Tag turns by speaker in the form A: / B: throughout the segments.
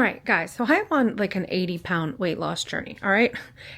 A: right, guys, so I am on like an 80-pound weight loss journey, all right?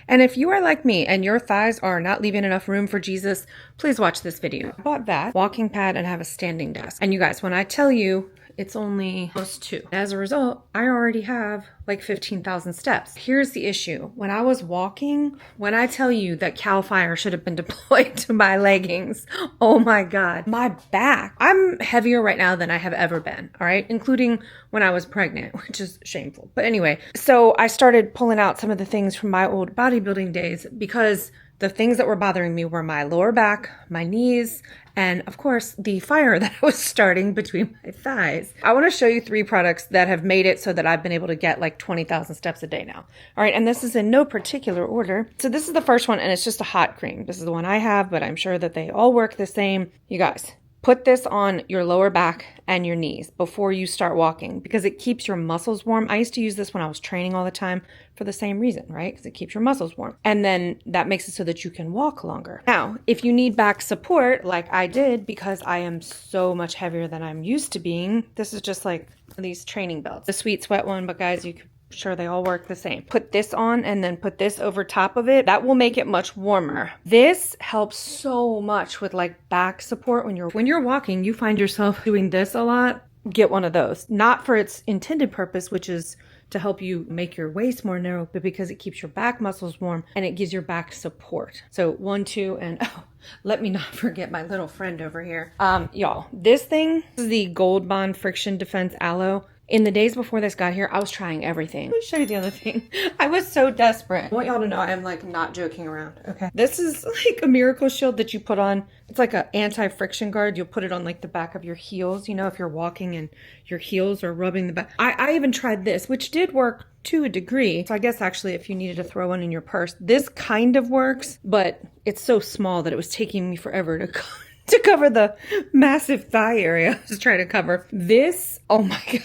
A: And if you are like me and your thighs are not leaving enough room for Jesus, please watch this video. I bought that walking pad and have a standing desk. And you guys, when I tell you it's only close to, as a result, I already have like 15,000 steps. Here's the issue. When I was walking, when I tell you that Cal Fire should have been deployed to my leggings, oh my God, my back, I'm heavier right now than I have ever been, all right? Including when I was pregnant, which is shameful. But anyway, so I started pulling out some of the things from my old bodybuilding days because the things that were bothering me were my lower back, my knees, and of course, the fire that I was starting between my thighs. I want to show you 3 products that have made it so that I've been able to get like 20,000 steps a day now. All right, and this is in no particular order. So this is the first one, and it's just a hot cream. This is the one I have, but I'm sure that they all work the same. You guys, put this on your lower back and your knees before you start walking because it keeps your muscles warm. I used to use this when I was training all the time for the same reason, right? Because it keeps your muscles warm. And then that makes it so that you can walk longer. Now, if you need back support like I did because I am so much heavier than I'm used to being, this is just like these training belts. The Sweet Sweat one, but guys, you can sure they all work the same. Put this on and then put this over top of it. That will make it much warmer. This helps so much with like back support when you're walking, you find yourself doing this a lot. Get one of those. Not for its intended purpose, which is to help you make your waist more narrow, but because it keeps your back muscles warm and it gives your back support. So 1, 2, and oh, let me not forget my little friend over here. Y'all, this thing is the Gold Bond Friction Defense Aloe. In the days before this got here, I was trying everything. Let me show you the other thing. I was so desperate. I want y'all to know I am like not joking around, okay? This is like a miracle shield that you put on. It's like an anti-friction guard. You'll put it on like the back of your heels, you know, if you're walking and your heels are rubbing the back. I even tried this, which did work to a degree. So I guess actually if you needed to throw one in your purse, this kind of works, but it's so small that it was taking me forever to cover the massive thigh area I was trying to cover. This, oh my God.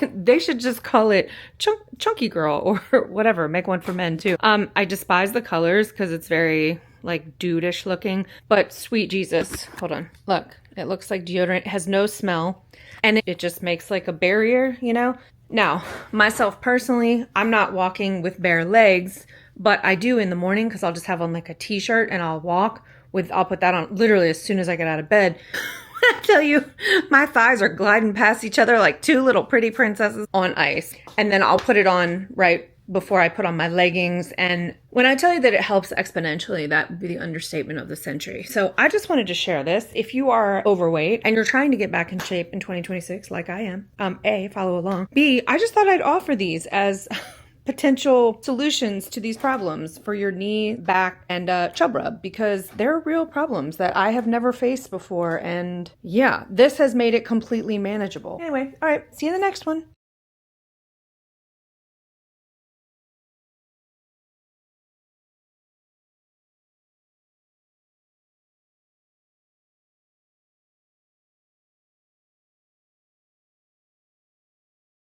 A: They should just call it Chunky Girl or whatever. Make one for men too. I despise the colors because it's very like dude-ish looking, but sweet Jesus. Hold on. Look, it looks like deodorant. It has no smell and it just makes like a barrier, you know? Now, myself personally, I'm not walking with bare legs, but I do in the morning because I'll just have on like a t-shirt and I'll put that on literally as soon as I get out of bed. I tell you, my thighs are gliding past each other like 2 little pretty princesses on ice. And then I'll put it on right before I put on my leggings. And when I tell you that it helps exponentially, that would be the understatement of the century. So I just wanted to share this. If you are overweight and you're trying to get back in shape in 2026, like I am, A, follow along. B, I just thought I'd offer these as potential solutions to these problems for your knee, back, and chub rub because they're real problems that I have never faced before. And yeah, this has made it completely manageable. Anyway, all right, see you in the next one.